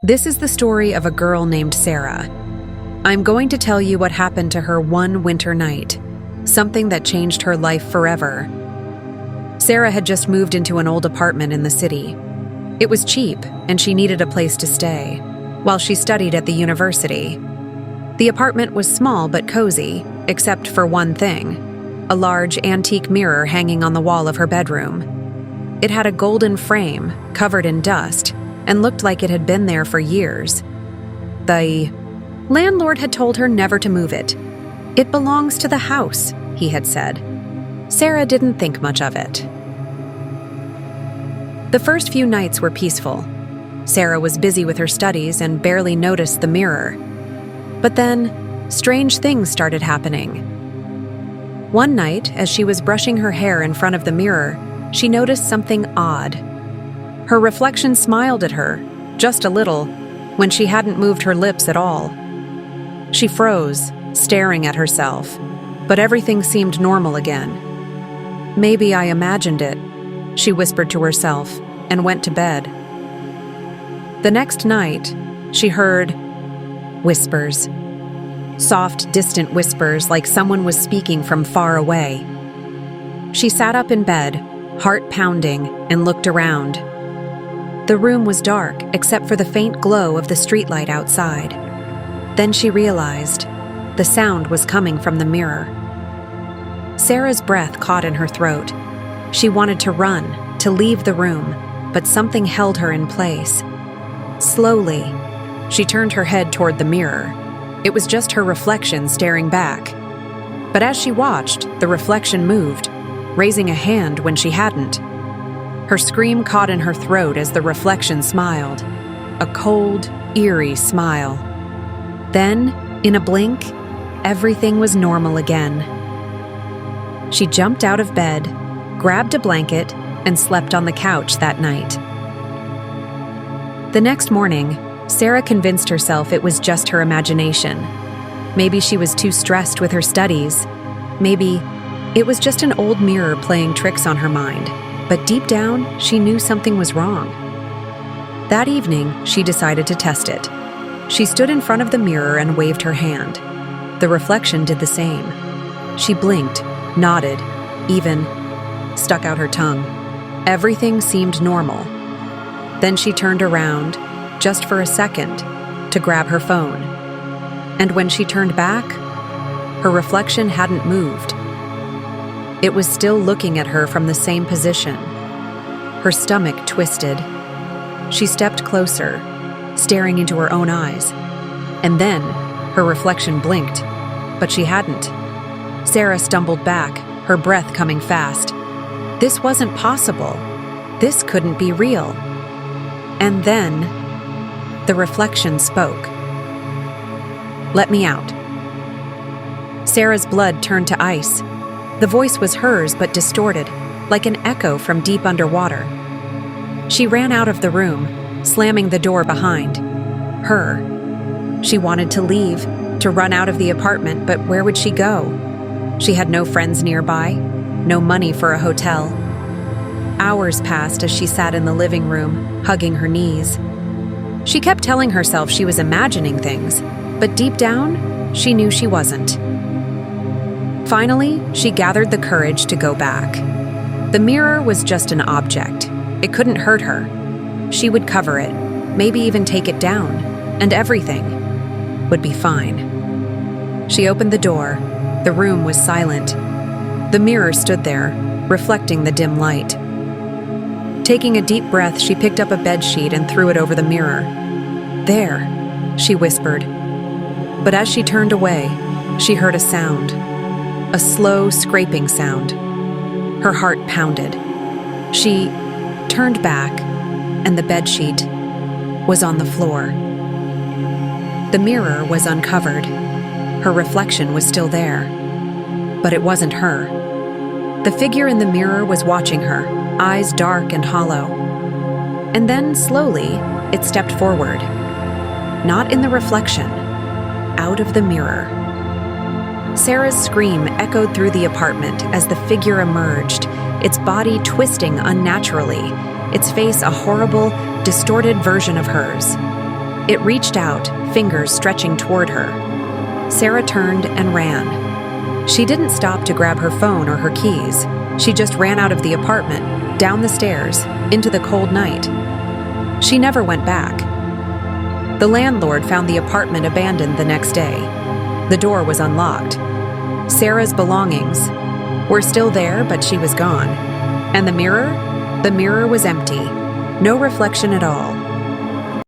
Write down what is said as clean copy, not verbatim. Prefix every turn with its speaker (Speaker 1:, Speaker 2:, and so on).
Speaker 1: This is the story of a girl named Sarah. I'm going to tell you what happened to her one winter night, something that changed her life forever. Sarah had just moved into an old apartment in the city. It was cheap, and she needed a place to stay, while she studied at the university. The apartment was small but cozy, except for one thing: a large antique mirror hanging on the wall of her bedroom. It had a golden frame, covered in dust, and looked like it had been there for years. The landlord had told her never to move it. "It belongs to the house," he had said. Sarah didn't think much of it. The first few nights were peaceful. Sarah was busy with her studies and barely noticed the mirror. But then, strange things started happening. One night, as she was brushing her hair in front of the mirror, she noticed something odd. Her reflection smiled at her, just a little, when she hadn't moved her lips at all. She froze, staring at herself, but everything seemed normal again. "Maybe I imagined it," she whispered to herself, and went to bed. The next night, she heard whispers. Soft, distant whispers like someone was speaking from far away. She sat up in bed, heart pounding, and looked around. The room was dark except for the faint glow of the streetlight outside. Then she realized the sound was coming from the mirror. Sarah's breath caught in her throat. She wanted to run, to leave the room, but something held her in place. Slowly, she turned her head toward the mirror. It was just her reflection staring back. But as she watched, the reflection moved, raising a hand when she hadn't. Her scream caught in her throat as the reflection smiled, a cold, eerie smile. Then, in a blink, everything was normal again. She jumped out of bed, grabbed a blanket, and slept on the couch that night. The next morning, Sarah convinced herself it was just her imagination. Maybe she was too stressed with her studies. Maybe it was just an old mirror playing tricks on her mind. But deep down, she knew something was wrong. That evening, she decided to test it. She stood in front of the mirror and waved her hand. The reflection did the same. She blinked, nodded, even stuck out her tongue. Everything seemed normal. Then she turned around, just for a second, to grab her phone. And when she turned back, her reflection hadn't moved. It was still looking at her from the same position. Her stomach twisted. She stepped closer, staring into her own eyes. And then, her reflection blinked, but she hadn't. Sarah stumbled back, her breath coming fast. This wasn't possible. This couldn't be real. And then, the reflection spoke. "Let me out." Sarah's blood turned to ice. The voice was hers but distorted, like an echo from deep underwater. She ran out of the room, slamming the door behind her. She wanted to leave, to run out of the apartment, but where would she go? She had no friends nearby, no money for a hotel. Hours passed as she sat in the living room, hugging her knees. She kept telling herself she was imagining things, but deep down, she knew she wasn't. Finally, she gathered the courage to go back. The mirror was just an object. It couldn't hurt her. She would cover it, maybe even take it down, and everything would be fine. She opened the door. The room was silent. The mirror stood there, reflecting the dim light. Taking a deep breath, she picked up a bedsheet and threw it over the mirror. "There," she whispered. But as she turned away, she heard a sound. A slow, scraping sound. Her heart pounded. She turned back, and the bedsheet was on the floor. The mirror was uncovered. Her reflection was still there. But it wasn't her. The figure in the mirror was watching her, eyes dark and hollow. And then, slowly, it stepped forward. Not in the reflection, out of the mirror. Sarah's scream echoed through the apartment as the figure emerged, its body twisting unnaturally, its face a horrible, distorted version of hers. It reached out, fingers stretching toward her. Sarah turned and ran. She didn't stop to grab her phone or her keys. She just ran out of the apartment, down the stairs, into the cold night. She never went back. The landlord found the apartment abandoned the next day. The door was unlocked. Sarah's belongings were still there, but she was gone. And the mirror? The mirror was empty. No reflection at all.